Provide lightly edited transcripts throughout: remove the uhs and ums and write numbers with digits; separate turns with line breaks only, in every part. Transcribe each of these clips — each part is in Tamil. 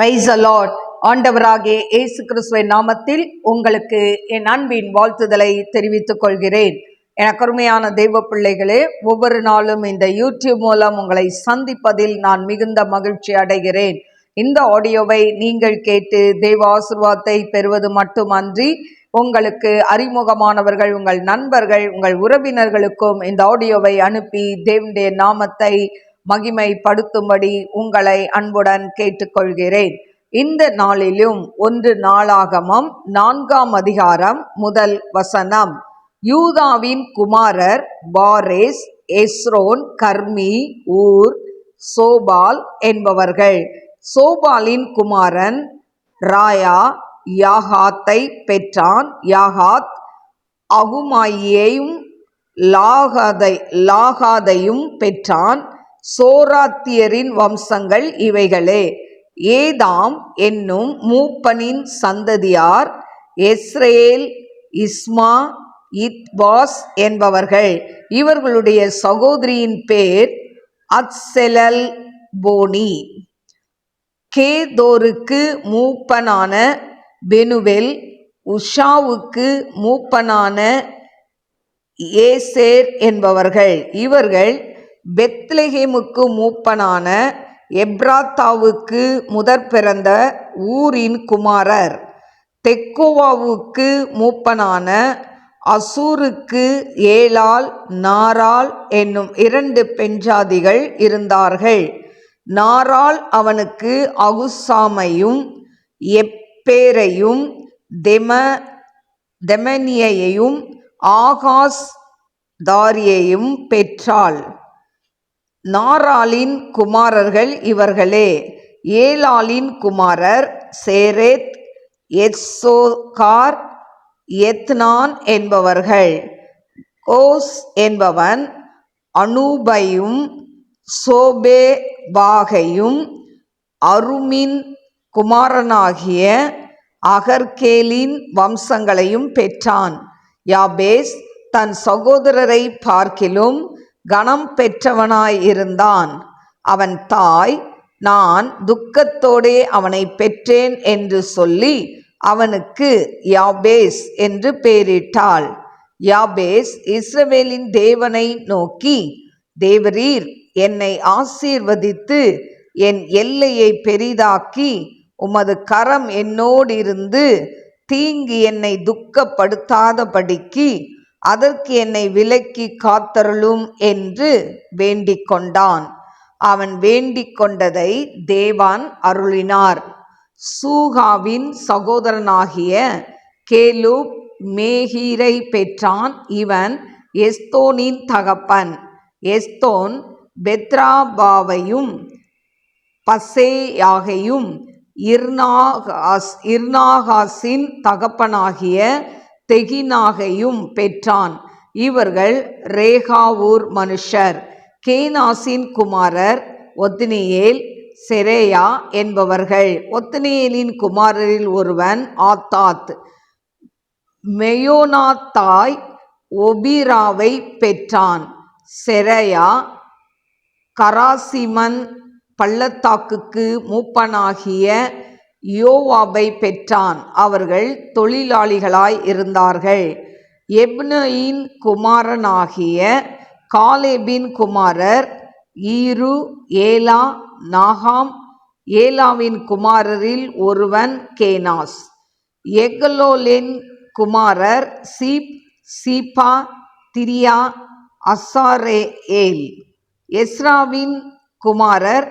Praise the Lord. ஆண்டவராகிய இயேசு கிறிஸ்துவின் நாமத்தில் உங்களுக்கு என் அன்பின் வாழ்த்துதலை தெரிவித்துக் கொள்கிறேன். எனக்கு அருமையான தெய்வ பிள்ளைகளே, ஒவ்வொரு நாளும் இந்த யூடியூப் மூலம் உங்களை சந்திப்பதில் நான் மிகுந்த மகிழ்ச்சி அடைகிறேன். இந்த ஆடியோவை நீங்கள் கேட்டு தெய்வ ஆசீர்வாதத்தை பெறுவது மட்டுமன்றி, உங்களுக்கு அறிமுகமானவர்கள், உங்கள் நண்பர்கள், உங்கள் உறவினர்களுக்கும் இந்த ஆடியோவை அனுப்பி தேவனுடைய நாமத்தை மகிமைப்படுத்தும்படி உங்களை அன்புடன் கேட்டுக்கொள்கிறேன். இந்த நாளிலும் 1 நாளாகமம் 4ஆம் அதிகாரம் 1 வசனம். யூதாவின் குமாரர் பாரேஸ், எஸ்ரோன், கர்மி, ஊர், சோபால் என்பவர்கள். சோபாலின் குமாரன் ராயா யாகாத்தை பெற்றான். யாகாத் அகுமாயையும் லாகாதையும் பெற்றான். சோராத்தியரின் வம்சங்கள் இவைகளே. ஏதாம் என்னும் மூப்பனின் சந்ததியார் எஸ்ரேல், இஸ்மா, இத்பாஸ் என்பவர்கள். இவர்களுடைய சகோதரியின் பேர் அத்செலல் போனி. கேதோருக்கு மூப்பனான பெனுவெல், உஷாவுக்கு மூப்பனான ஏசேர் என்பவர்கள். இவர்கள் பெத்லெகேமுக்கு மூப்பனான எப்ராத்தாவுக்கு முதற் பிறந்த ஊரின் குமாரர். தெக்கோவாவுக்கு மூப்பனான அசூருக்கு ஏலால், நாரால் என்னும் 2 பெண்ஜாதிகள் இருந்தார்கள். நாரால் அவனுக்கு அகுசாமையும் எப்பேரையும் தெமனியையும் ஆகாஸ் தாரியையும் பெற்றாள். நாராலின் குமாரர்கள் இவர்களே. ஏலாலின் குமாரர் சேரேத், எத்சோகார், எத்னான் என்பவர்கள். கோஸ் என்பவன் அனூபையும் சோபேபாகையும் அருமின் குமாரனாகிய அகர்கேலின் வம்சங்களையும் பெற்றான். யாபேஸ் தன் சகோதரரை பார்க்கிலும் கனம் பெற்றவனாயிருந்தான். அவன் தாய், நான் துக்கத்தோடே அவனை பெற்றேன் என்று சொல்லி அவனுக்கு யாபேஸ் என்று பெயரிட்டாள். யாபேஸ் இஸ்ரவேலின் தேவனை நோக்கி, தேவரீர் என்னை ஆசீர்வதித்து என் எல்லையை பெரிதாக்கி உமது கரம் என்னோடிருந்து தீங்கு என்னை துக்கப்படுத்தாதபடிக்கு அதற்கு என்னை விலக்கி காத்தருளும் என்று வேண்டிக் கொண்டான். அவன் வேண்டிக் கொண்டதை தேவன் அருளினார். சூகாவின் சகோதரனாகிய கேலூப் மேகீரை பெற்றான். இவன் எஸ்தோனின் தகப்பன். எஸ்தோன் பெத்ராபாவையும் பசேயாகையும் இர்நாகாசின் தகப்பனாகிய தெகினாகையும் பெற்றான். இவர்கள் ரேகாவூர் மனுஷர். கேனாசின் குமாரர் ஒத்னியேல், செரேயா என்பவர்கள். ஒத்னியேலின் குமாரரில் ஒருவன் ஆத்தாத். மெயோனாத்தாய் ஒபிராவை பெற்றான். செரேயா கராசிமன் பள்ளத்தாக்குக்கு மூப்பனாகிய யோவாபை பெற்றான். அவர்கள் தொழிலாளிகளாய் இருந்தார்கள். எப்னையின் குமாரனாகிய காலேபின் குமாரர் ஈரு, ஏலா, நாகாம். ஏலாவின் குமாரரில் ஒருவன் கேனாஸ். எகலோலின் குமாரர் சீப், சீபா, திரியா, அசாரேல். எஸ்ராவின் குமாரர்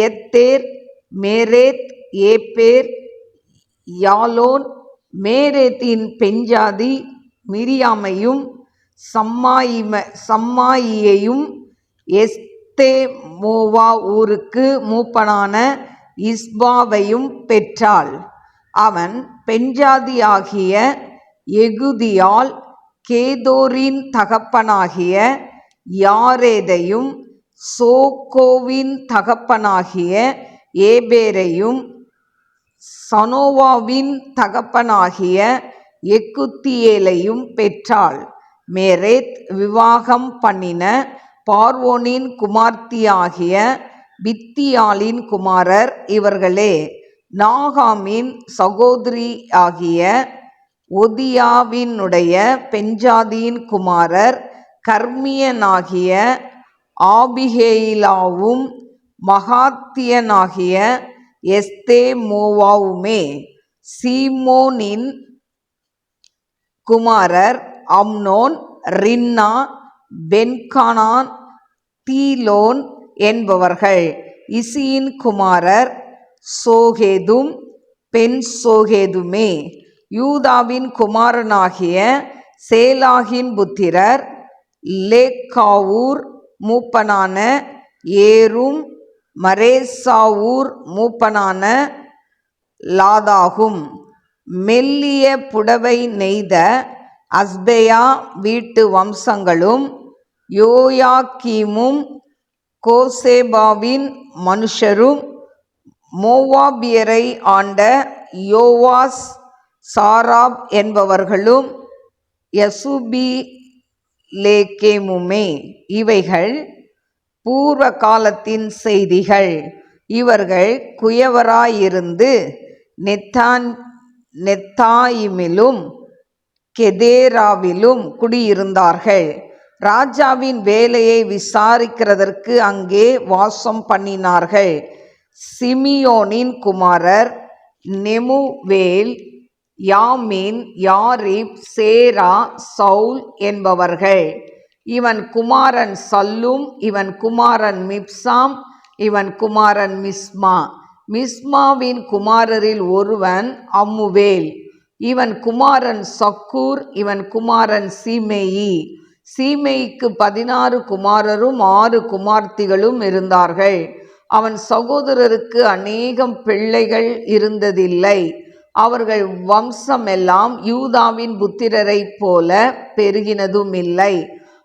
எத்தேர், மேரேத், ஏப்பேர், யாலோன். மேரேத்தின் பெண்ஜாதி மிரியாமையும் சம்மாயியையும் எஸ்தேமோவா ஊருக்கு மூப்பனான இஸ்பாவையும் பெற்றாள். அவன் பெண்ஜாதியாகிய எகுதியால் கேதோரின் தகப்பனாகிய யாரேதையும் சோகோவின் தகப்பனாகிய ஏபேரையும் சனோவாவின் தகப்பனாகிய எக்குத்தியேலையும் பெற்றாள். மேரேத் விவாகம் பண்ணின பார்வோனின் குமார்த்தியாகிய பித்தியாலின் குமாரர் இவர்களே. நாகாமின் சகோதரியாகிய ஒதியாவினுடைய பெண்ஜாதியின் குமாரர் கர்மியனாகிய ஆபிகேயிலாவும் மகாத்தியனாகிய எஸ்தேமோவாவுமே. சீமோனின் குமாரர் அம்னோன், ரின்னா, பென்கானான், தீலோன் என்பவர்கள். இசியின் குமாரர் சோகேதும் பென்சோகேதுமே. யூதாவின் குமாரனாகிய சேலாகின் புத்திரர் லேக்காவூர் மூப்பனான ஏரும், மரேசாவூர் மூப்பனான லாதாகும். மெல்லிய புடவை நெய்த அஸ்பெயா வீட்டு வம்சங்களும் யோயாக்கீமும் கோசேபாவின் மனுஷரும் மோவாபியரை ஆண்ட யோவாஸ், சாராப் என்பவர்களும் யசுபிலேகேமுமே. இவைகள் பூர்வ காலத்தின் செய்திகள். இவர்கள் குயவராயிருந்து நெத்தாயிமிலும் கெதேராவிலும் குடியிருந்தார்கள். ராஜாவின் வேலையை விசாரிக்கிறதற்கு அங்கே வாசம் பண்ணினார்கள். சிமியோனின் குமாரர் நெமுவேல், யாமின், யாரிப், சேரா, சவுல் என்பவர்கள். இவன் குமாரன் சல்லும், இவன் குமாரன் மிப்சாம், இவன் குமாரன் மிஸ்மா. மிஸ்மாவின் குமாரரில் ஒருவன் அம்முவேல். இவன் குமாரன் சக்கூர், இவன் குமாரன் சீமேயி. சீமேயிக்கு 16 குமாரரும் 6 குமார்த்திகளும் இருந்தார்கள். அவன் சகோதரருக்கு அநேகம் பிள்ளைகள் இருந்ததில்லை. அவர்கள் வம்சமெல்லாம் யூதாவின் புத்திரரைப் போல பெருகினதுமில்லை.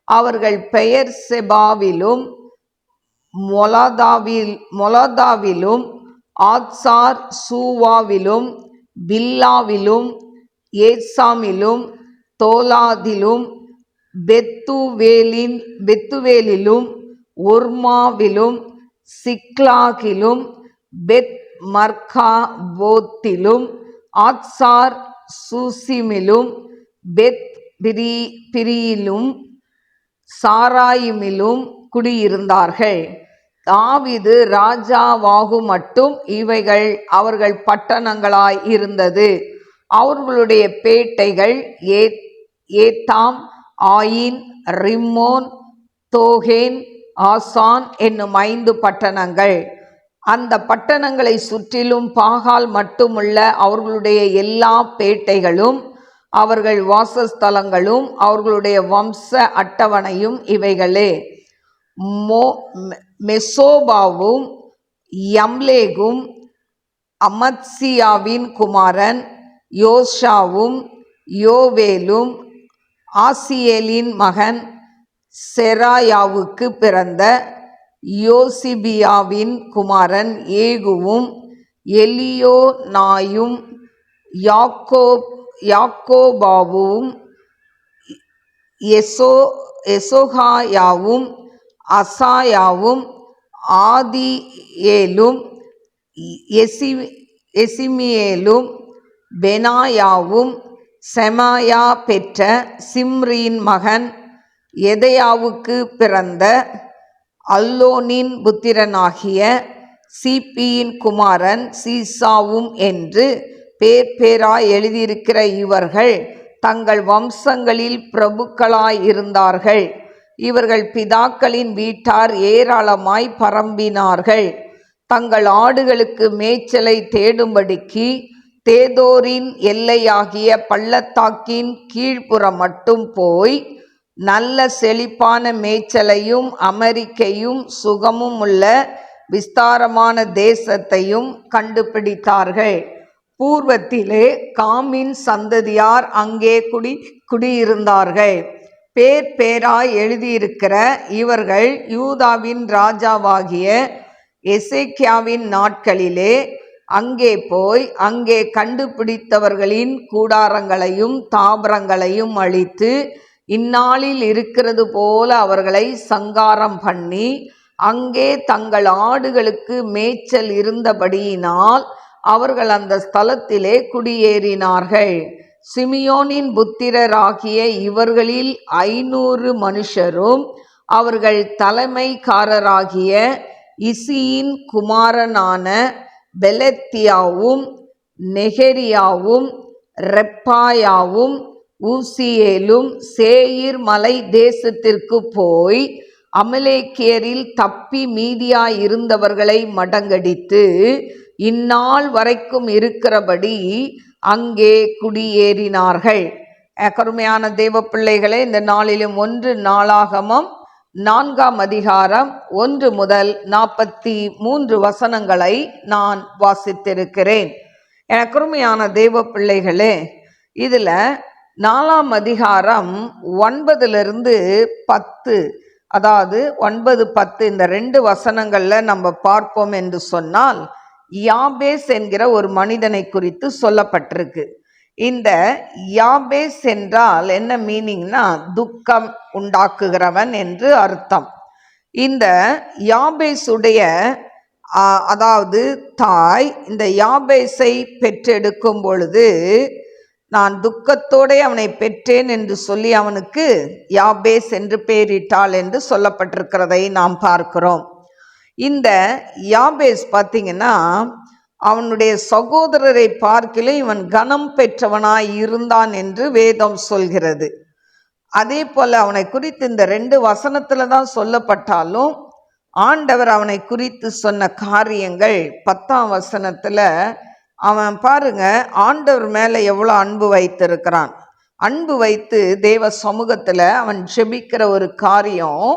அவர்கள் பெயர் செபாவிலும் மொலாதாவிலும் ஆத்சார் சூவாவிலும் பில்லாவிலும் ஏசாமிலும் தோலாதிலும் பெத்துவேலிலும் ஒர்மாவிலும் சிக்லாகிலும் பெத் மர்காபோத்திலும் ஆத்சார் சூசிமிலும் பெத் பிரியிலும் சாராயிமிலும் குடியிருந்தார்கள். தாவீது ராஜாவாகும் மட்டும் இவைகள் அவர்கள் பட்டணங்களாய் இருந்தது. அவர்களுடைய பேட்டைகள் ஏத்தாம், ஆயின், ரிம்மோன், தோகேன், ஆசான் என்னும் 5 பட்டணங்கள். அந்த பட்டணங்களை சுற்றிலும் பாகால் மட்டுமுள்ள அவர்களுடைய எல்லா பேட்டைகளும் அவர்கள் வாசஸ்தலங்களும் அவர்களுடைய வம்ச அட்டவணையும் இவைகளே. மெசோபாவும் யம்லேகும் அமத்சியாவின் குமாரன் யோஷாவும் யோவேலும் ஆசியேலின் மகன் செராயாவுக்கு பிறந்த யோசிபியாவின் குமாரன் ஏகுவும் எலியோனாயும் யாக்கோபாவும் எசோகாயாவும் அசாயாவும் ஆதியேலும் எசிமியேலும் பெனாயாவும் செமாயா பெற்ற சிம்ரியின் மகன் எதேயாவுக்கு பிறந்த அல்லோனின் புத்திரனாகிய சீப்பியின் குமாரன் சீசாவும் என்று பேராய் எழுதியிருக்கிற இவர்கள் தங்கள் வம்சங்களில் பிரபுக்களாயிருந்தார்கள். இவர்கள் பிதாக்களின் வீட்டார் ஏராளமாய் பரம்பினார்கள். தங்கள் ஆடுகளுக்கு மேய்ச்சலை தேடும்படிக்கு தேதோரின் எல்லையாகிய பள்ளத்தாக்கின் கீழ்ப்புறம் மட்டும் போய் நல்ல செழிப்பான மேய்ச்சலையும் அமெரிக்கையும் சுகமும் உள்ள விஸ்தாரமான தேசத்தையும் கண்டுபிடித்தார்கள். பூர்வத்திலே காமின் சந்ததியார் அங்கே குடியிருந்தார்கள். பேராய் எழுதியிருக்கிற இவர்கள் யூதாவின் ராஜாவாகிய எசேக்கியாவின் நாட்களிலே அங்கே போய் அங்கே கண்டுபிடித்தவர்களின் கூடாரங்களையும் தாபரங்களையும் அழித்து இந்நாளில் இருக்கிறது போல அவர்களை சங்காரம் பண்ணி அங்கே தங்கள் ஆடுகளுக்கு மேய்ச்சல் இருந்தபடியினால் அவர்கள் அந்த ஸ்தலத்திலே குடியேறினார்கள். சிமியோனின் புத்திரராகிய இவர்களில் 500 மனுஷரும் அவர்கள் தலைமைக்காரராகிய இசியின் குமாரனான பெலத்தியாவும் நெகரியாவும் ரெப்பாயாவும் ஊசியேலும் சேயீர் மலை தேசத்திற்கு போய் அமலேக்கியரில் தப்பி மீதியாயிருந்தவர்களை மடங்கடித்து இந்நாள் வரைக்கும் இருக்கிறபடி அங்கே குடியேறினார்கள். கருமையான தேவ பிள்ளைகளே, இந்த நாளிலும் 1 நாளாகமம் 4ஆம் அதிகாரம் 1 முதல் 43 வசனங்களை நான் வாசித்திருக்கிறேன். கருமையான தேவ பிள்ளைகளே, இதுல 4ஆம் அதிகாரம் 9லிருந்து 10, அதாவது 9, 10 இந்த 2 வசனங்கள்ல நம்ம பார்ப்போம் என்று சொன்னால், யாபேஸ் என்கிற ஒரு மனிதனை குறித்து சொல்லப்பட்டிருக்கு. இந்த யாபேஸ் என்றால் என்ன மீனிங்னா, துக்கம் உண்டாக்குகிறவன் என்று அர்த்தம். இந்த யாபேஸுடைய அதாவது தாய் இந்த யாபேஸை பெற்றெடுக்கும் பொழுது, நான் துக்கத்தோடு அவனை பெற்றேன் என்று சொல்லி அவனுக்கு யாபேஸ் என்று பெயரிட்டாள் என்று சொல்லப்பட்டிருக்கிறதை நாம் பார்க்கிறோம். இந்த யாபேஸ் பார்த்தீங்கன்னா, அவனுடைய சகோதரரை பார்க்கிலும் இவன் கனம் பெற்றவனாய் இருந்தான் என்று வேதம் சொல்கிறது. அதே போல அவனை குறித்து இந்த 2 வசனத்துல தான் சொல்லப்பட்டாலும், ஆண்டவர் அவனை குறித்து சொன்ன காரியங்கள் 10ஆம் வசனத்துல அவன் பாருங்க, ஆண்டவர் மேல எவ்வளோ அன்பு வைத்திருக்கிறான். அன்பு வைத்து தேவ சமூகத்துல அவன் ஜெபிக்கிற ஒரு காரியம்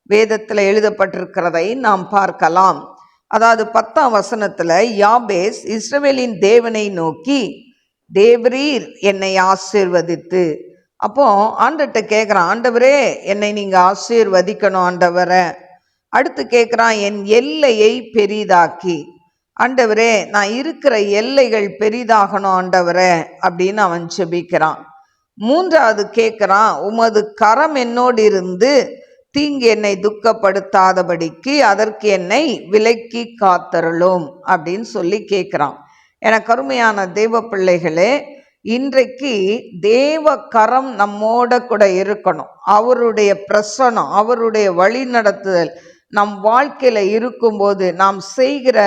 வேதத்துல எழுதப்பட்டிருக்கிறதை நாம் பார்க்கலாம். அதாவது 10ஆம் வசனத்துல யாபேஸ் இஸ்ரவேலின் தேவனை நோக்கி, தேவரீர் என்னை ஆசீர்வதித்து, அப்போ ஆண்டவர்கிட்ட கேட்குறான், ஆண்டவரே என்னை நீங்க ஆசீர்வதிக்கணும் ஆண்டவரை. அடுத்து கேட்குறான், என் எல்லையை பெரிதாக்கி, ஆண்டவரே நான் இருக்கிற எல்லைகள் பெரிதாகணும் ஆண்டவரே அப்படின்னு அவன் ஜெபிக்கிறான். 3வது கேட்குறான், உமது கரம் என்னோடு இருந்து தீங்கு என்னை துக்கப்படுத்தாதபடிக்கு அதற்கு என்னை விலக்கி காத்தருளும் அப்படின்னு சொல்லி கேட்குறான். எனக்கு அருமையான தேவ பிள்ளைகளே, இன்றைக்கு தேவ கரம் நம்மோட கூட இருக்கணும். அவருடைய பிரசனம், அவருடைய வழி நடத்துதல் நம் வாழ்க்கையில இருக்கும்போது, நாம் செய்கிற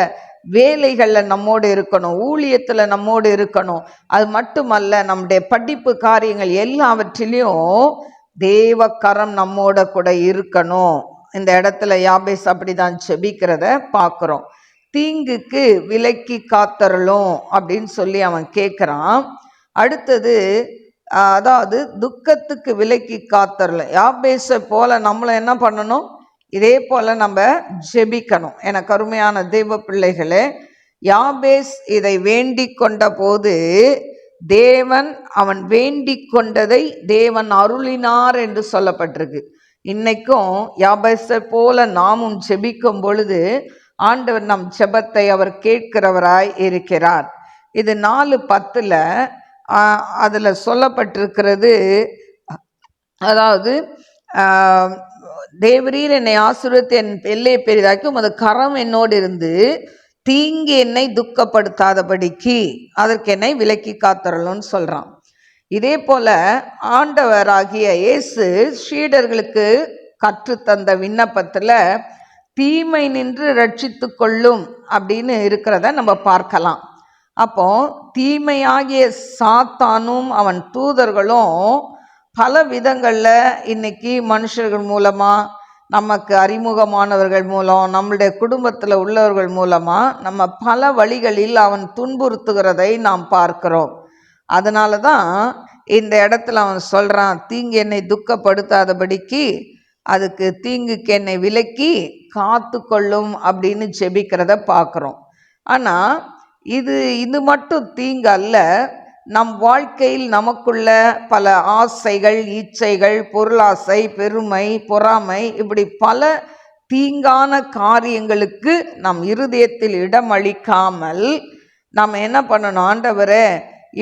வேலைகளில் நம்மோடு இருக்கணும், ஊழியத்தில் நம்மோடு இருக்கணும். அது மட்டுமல்ல, நம்முடைய படிப்பு காரியங்கள் எல்லாவற்றிலையும் தேவ கரம் நம்மோட கூட இருக்கணும். இந்த இடத்துல யாபேஸ் அப்படிதான் ஜெபிக்கிறத பார்க்குறோம். தீங்குக்கு விலக்கி காத்தருளும் அப்படின்னு சொல்லி அவன் கேட்குறான். அடுத்தது அதாவது துக்கத்துக்கு விலக்கி காத்தருளும். யாபேஸை போல நம்மளை என்ன பண்ணணும், இதே போல நம்ம ஜெபிக்கணும். எனக்கு அருமையான தேவ பிள்ளைகளே, யாபேஸ் இதை வேண்டிக் கொண்ட போது தேவன் அவன் வேண்டிக் கொண்டதை தேவன் அருளினார் என்று சொல்லப்பட்டிருக்கு. இன்னைக்கும் யாபேஸை போல நாமும் ஜெபிக்கும் பொழுது ஆண்டவர் நம் ஜெபத்தை அவர் கேட்கிறவராய் இருக்கிறார். இது 4:10 அதில் சொல்லப்பட்டிருக்கிறது. அதாவது தேவரீர் என்னை ஆசீர்வதித்து என் எல்லையை பெரிதாக்கி உமது கரம் என்னோடு இருந்து தீங்கு என்னை துக்கப்படுத்தாதபடிக்கு அதற்கு என்னை விலக்கி காத்தரலும்னு சொல்றான். இதே போல ஆண்டவராகிய இயேசு சீடர்களுக்கு கற்றுத்தந்த விண்ணப்பத்துல தீமை நின்று ரட்சித்து கொள்ளும் அப்படின்னு இருக்கிறத நம்ம பார்க்கலாம். அப்போ தீமையாகிய சாத்தானும் அவன் தூதர்களும் பல விதங்களில் இன்னைக்கு மனுஷர்கள் மூலமாக, நமக்கு அறிமுகமானவர்கள் மூலம், நம்மளுடைய குடும்பத்தில் உள்ளவர்கள் மூலமாக நம்ம பல வழிகளில் அவன் துன்புறுத்துகிறதை நாம் பார்க்கிறோம். அதனால தான் இந்த இடத்துல அவன் சொல்கிறான், தீங்கு என்னை துக்கப்படுத்தாதபடிக்கு அதுக்கு தீங்குக்கு என்னை விலக்கி காத்து கொள்ளும் அப்படின்னு ஜெபிக்கிறத பார்க்குறோம். ஆனால் இது மட்டும் தீங்கு அல்ல. நம் வாழ்க்கையில் நமக்குள்ள பல ஆசைகள், இச்சைகள், பொருளாசை, பெருமை, பொறாமை, இப்படி பல தீங்கான காரியங்களுக்கு நம் இருதயத்தில் இடம் அளிக்காமல் நம்ம என்ன பண்ணணும், ஆண்டவரே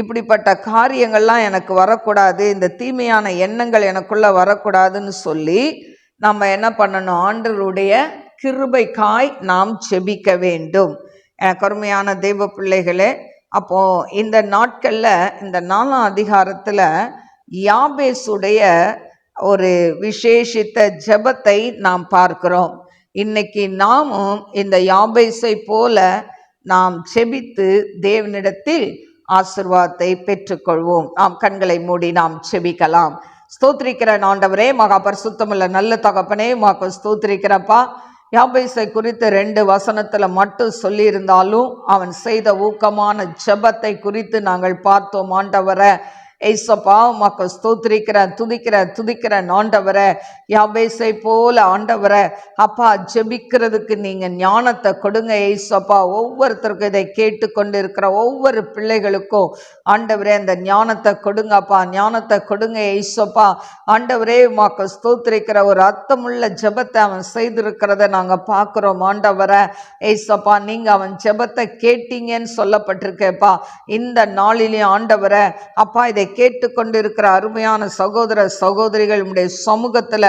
இப்படிப்பட்ட காரியங்கள்லாம் எனக்கு வரக்கூடாது, இந்த தீமையான எண்ணங்கள் எனக்குள்ள வரக்கூடாதுன்னு சொல்லி நம்ம என்ன பண்ணணும், ஆண்டவருடைய கிருபைக்காய் நாம் ஜெபிக்க வேண்டும். எனக்கு அருமையான தெய்வ பிள்ளைகளே, அப்போ இந்த நாட்கள்ல இந்த 4ஆம் அதிகாரத்துல யாபேசுடைய ஒரு விசேஷித்த ஜெபத்தை நாம் பார்க்கிறோம். இன்னைக்கு நாமும் இந்த யாபேசை போல நாம் செபித்து தேவனிடத்தில் ஆசீர்வாதத்தை பெற்றுக்கொள்வோம். நாம் கண்களை மூடி நாம் செபிக்கலாம். ஸ்தோத்திரிக்கிற ஆண்டவரே, மகா பரிசுத்தமுள்ள நல்ல தகப்பனே, உமக்கு ஸ்தோத்திரிக்கிறப்பா. யாபேசை குறித்து 2 வசனத்துல மட்டும் சொல்லியிருந்தாலும் அவன் செய்த ஊக்கமான ஜெபத்தை குறித்து நாங்கள் பார்த்தோம். ஆண்டவரே ஏசப்பா, உமக்கு ஸ்தோத்திரிக்கிறேன், துதிக்கிறேன் ஆண்டவரே. யாபேசை போல ஆண்டவரே அப்பா ஜெபிக்கிறதுக்கு நீங்க ஞானத்தை கொடுங்க ஏசப்பா. ஒவ்வொருத்தருக்கும் இதை கேட்டுக்கொண்டு இருக்கிற ஒவ்வொரு பிள்ளைகளுக்கும் ஆண்டவரே அந்த ஞானத்தை கொடுங்கப்பா, ஞானத்தை கொடுங்க ஏசப்பா. ஆண்டவரே உமக்கு ஸ்தோத்திரிக்கிற ஒரு அர்த்தமுள்ள ஜெபத்தை அவன் செய்திருக்கிறத நாங்க பார்க்கிறோம். ஆண்டவரே ஏசப்பா, நீங்க அவன் ஜெபத்தை கேட்டீங்கன்னு சொல்லப்பட்டிருக்கேப்பா. இந்த நாளிலேயும் ஆண்டவரே அப்பா, இதை கேட்டுக்கொண்டிருக்கிற அருமையான சகோதர சகோதரிகள் உடைய சமூகத்துல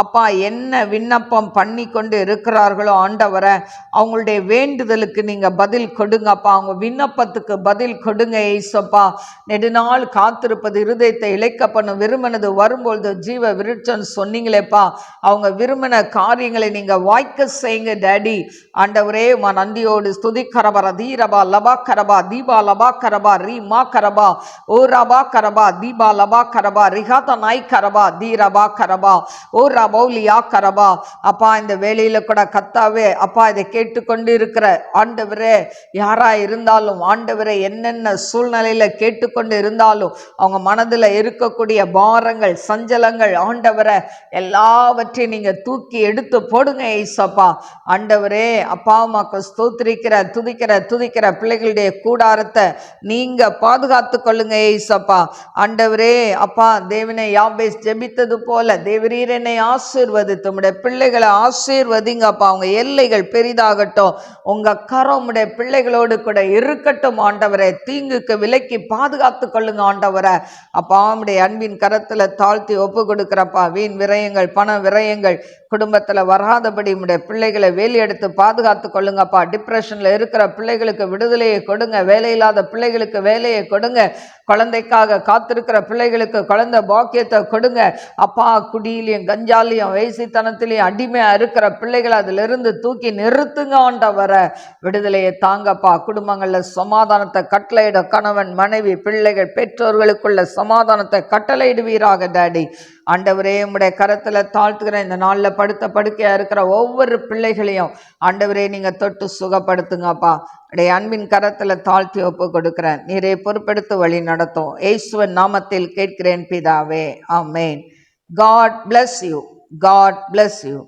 அப்பா என்ன விண்ணப்பம் பண்ணி கொண்டு இருக்கிறார்களோ ஆண்டவரை அவங்களுடைய வேண்டுதலுக்கு நீங்க பதில் கொடுங்கப்பா. அவங்க விண்ணப்பத்துக்கு பதில் கொடுங்க ஏசப்பா. நெடுநாள் காத்திருப்பது இருதயத்தை இழைக்க பண்ணும், விரும்பினது வரும்பொழுது ஜீவ விருட்சம் சொன்னீங்களேப்பா. அவங்க விரும்பின காரியங்களை நீங்க வாய்க்க செய்யுங்க டேடி. ஆண்டவரே மா நந்தியோடு ஸ்துதிக்கரபா தீரபா லபா கரபா தீபா லபா கரபா ரீ மா கரபா ஓ ரபா கரபா தீபா லபா கரபா ரிகாத நாய் கரபா தீரபா கரபா ஓ ரபௌலியா கரபா. அப்பா இந்த வேளையில கூட கத்தாவே அப்பா இதை கேட்டுக்கொண்டு இருக்கிற ஆண்டவரே யாரா இருந்தாலும் ஆண்டவரே என்னென்ன சூழ்நிலையில கேட்டுக்கொண்டு இருந்தாலும் அவங்க மனதில் இருக்கக்கூடிய பாரங்கள் சஞ்சலங்கள் ஆண்டவரை எல்லாவற்றையும் நீங்க தூக்கி எடுத்து போடுங்க ஏசப்பா. ஆண்டவரே அப்பா உமக்கு ஸ்தோத்திரிக்கிற துதிக்கிற பிள்ளைகளுடைய கூடாரத்தை நீங்க பாதுகாத்து கொள்ளுங்க ஏசப்பா. ஆண்டவரே அப்பா தேவனை யாபேஸ் ஜெபித்தது போல தேவரீர் என்னை ஆசீர்வதித்து உம்முடைய பிள்ளைகளை ஆசீர்வதிங்கப்பா. அவங்க எல்லைகள் பெரிதாகட்டும், உங்க கரம் உம்முடைய பிள்ளைகளோடு கூட இருக்கட்டும் ஆண்டவரே. தீங்குக்கு விலக்கி பாதுகாத்து கொள்ளுங்க ஆண்டவரை. அப்பா உம்முடைய அன்பின் கரத்துல தாழ்த்தி ஒப்பு கொடுக்கிறப்பா. வீண் விரயங்கள் பண விரயங்கள் குடும்பத்துல வராதபடி உம்முடைய பிள்ளைகளை வேலி எடுத்து பாதுகாத்து கொள்ளுங்கப்பா. டிப்ரெஷன்ல இருக்கிற பிள்ளைகளுக்கு விடுதலையை கொடுங்க, வேலையில்லாத பிள்ளைகளுக்கு வேலையை கொடுங்க, குழந்தைக்காக காத்திருக்கிற பிள்ளைகளுக்கு குழந்தை பாக்கியத்தை கொடுங்க அப்பா. குடியிலையும் கஞ்சாலையும் வேசித்தனத்திலையும் அடிமையா இருக்கிற பிள்ளைகளை அதிலிருந்து தூக்கி நிறுத்துங்க ஆண்டவரை. விடுதலையை தாங்கப்பா. குடும்பங்கள்ல சமாதானத்தை கட்டளையிட கணவன் மனைவி பிள்ளைகள் பெற்றோர்களுக்குள்ள சமாதானத்தை கட்டளையிடுவீராக டாடி. ஆண்டவரே உம்முடைய கரத்துல தாழ்த்துக்கிற இந்த நாளில் படுத்த படுக்கையா இருக்கிற ஒவ்வொரு பிள்ளைகளையும் ஆண்டவரே நீங்க தொட்டு சுகப்படுத்துங்கப்பா. உடைய அன்பின் கரத்துல தாழ்த்தி ஒப்பு கொடுக்கிறேன். நீரே பொறுப்பெடுத்து வழி நடத்தும். இயேசுவின் நாமத்தில் கேட்கிறேன் பிதாவே, ஆமென். God bless you. God bless you.